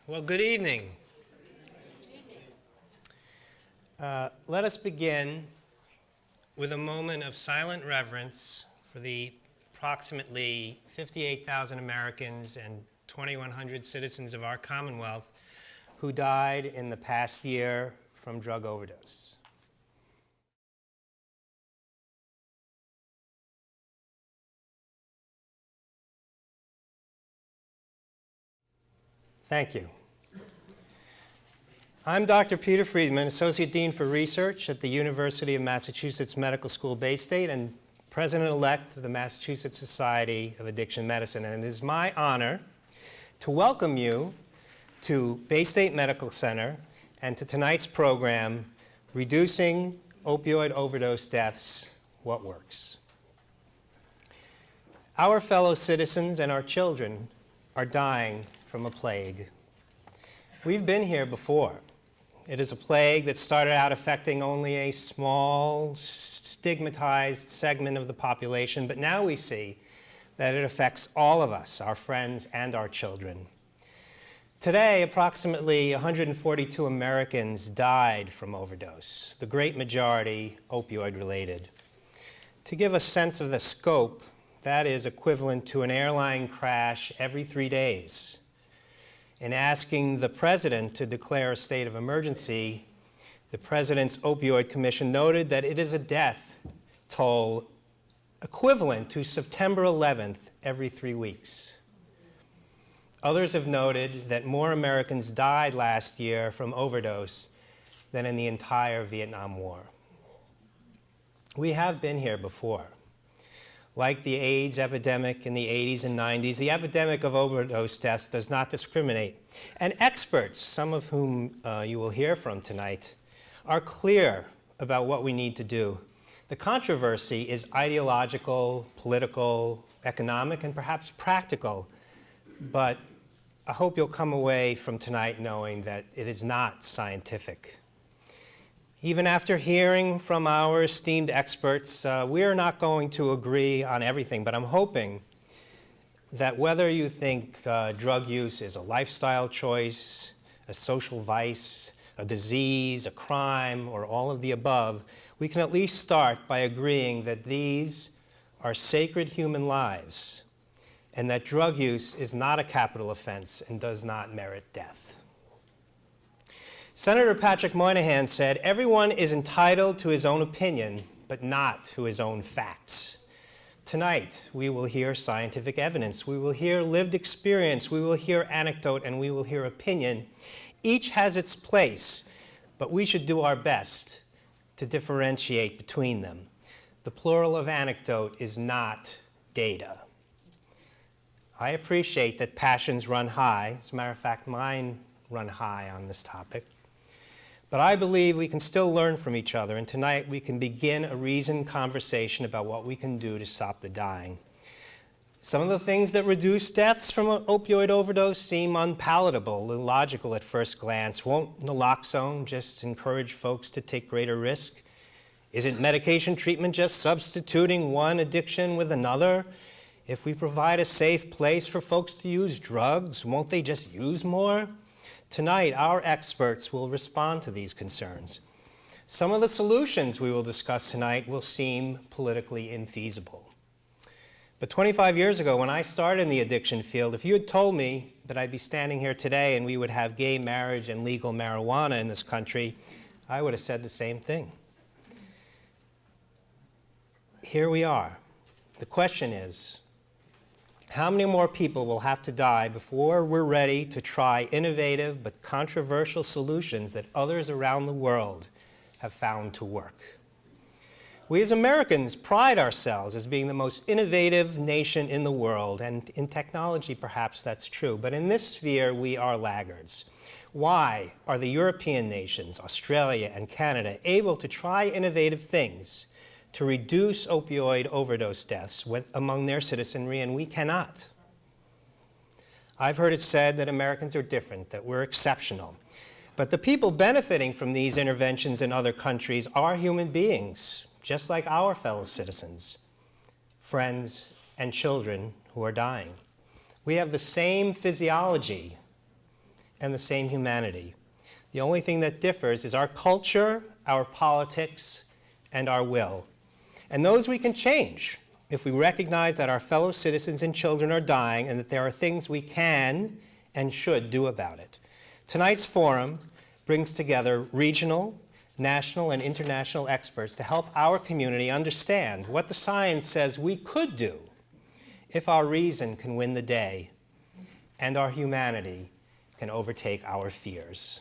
Well, good evening. Let us begin with a moment of silent reverence for the approximately 58,000 Americans and 2,100 citizens of our Commonwealth who died in the past year from drug overdose. Thank you. I'm Dr. Peter Friedmann, Associate Dean for Research at the University of Massachusetts Medical School, Baystate, and President-elect of the Massachusetts Society of Addiction Medicine. And it is my honor to welcome you to Baystate Medical Center and to tonight's program, Reducing Opioid Overdose Deaths, What Works? Our fellow citizens and our children are dying from a plague. We've been here before. It is a plague that started out affecting only a small, stigmatized segment of the population, but now we see that it affects all of us, our friends and our children. Today, approximately 142 Americans died from overdose, the great majority opioid-related. To give a sense of the scope, that is equivalent to an airline crash every 3 days. In asking the President to declare a state of emergency, the President's Opioid Commission noted that it is a death toll equivalent to September 11th every 3 weeks. Others have noted that more Americans died last year from overdose than in the entire Vietnam War. We have been here before. Like the AIDS epidemic in the 80s and 90s, the epidemic of overdose deaths does not discriminate. And experts, some of whom you will hear from tonight, are clear about what we need to do. The controversy is ideological, political, economic, and perhaps practical. But I hope you'll come away from tonight knowing that it is not scientific. Even after hearing from our esteemed experts, we are not going to agree on everything, but I'm hoping that whether you think drug use is a lifestyle choice, a social vice, a disease, a crime, or all of the above, we can at least start by agreeing that these are sacred human lives and that drug use is not a capital offense and does not merit death. Senator Patrick Moynihan said, "Everyone is entitled to his own opinion, but not to his own facts." Tonight, we will hear scientific evidence, we will hear lived experience, we will hear anecdote, and we will hear opinion. Each has its place, but we should do our best to differentiate between them. The plural of anecdote is not data. I appreciate that passions run high. As a matter of fact, mine run high on this topic. But I believe we can still learn from each other, and tonight we can begin a reasoned conversation about what we can do to stop the dying. Some of the things that reduce deaths from an opioid overdose seem unpalatable, illogical at first glance. Won't naloxone just encourage folks to take greater risk? Isn't medication treatment just substituting one addiction with another? If we provide a safe place for folks to use drugs, won't they just use more? Tonight, our experts will respond to these concerns. Some of the solutions we will discuss tonight will seem politically infeasible. But 25 years ago, when I started in the addiction field, if you had told me that I'd be standing here today and we would have gay marriage and legal marijuana in this country, I would have said the same thing. Here we are. The question is, how many more people will have to die before we're ready to try innovative but controversial solutions that others around the world have found to work? We as Americans pride ourselves as being the most innovative nation in the world, and in technology perhaps that's true, but in this sphere we are laggards. Why are the European nations, Australia and Canada, able to try innovative things to reduce opioid overdose deaths among their citizenry, and we cannot? I've heard it said that Americans are different, that we're exceptional. But the people benefiting from these interventions in other countries are human beings, just like our fellow citizens, friends and children who are dying. We have the same physiology and the same humanity. The only thing that differs is our culture, our politics, and our will. And those we can change if we recognize that our fellow citizens and children are dying and that there are things we can and should do about it. Tonight's forum brings together regional, national, and international experts to help our community understand what the science says we could do if our reason can win the day and our humanity can overtake our fears.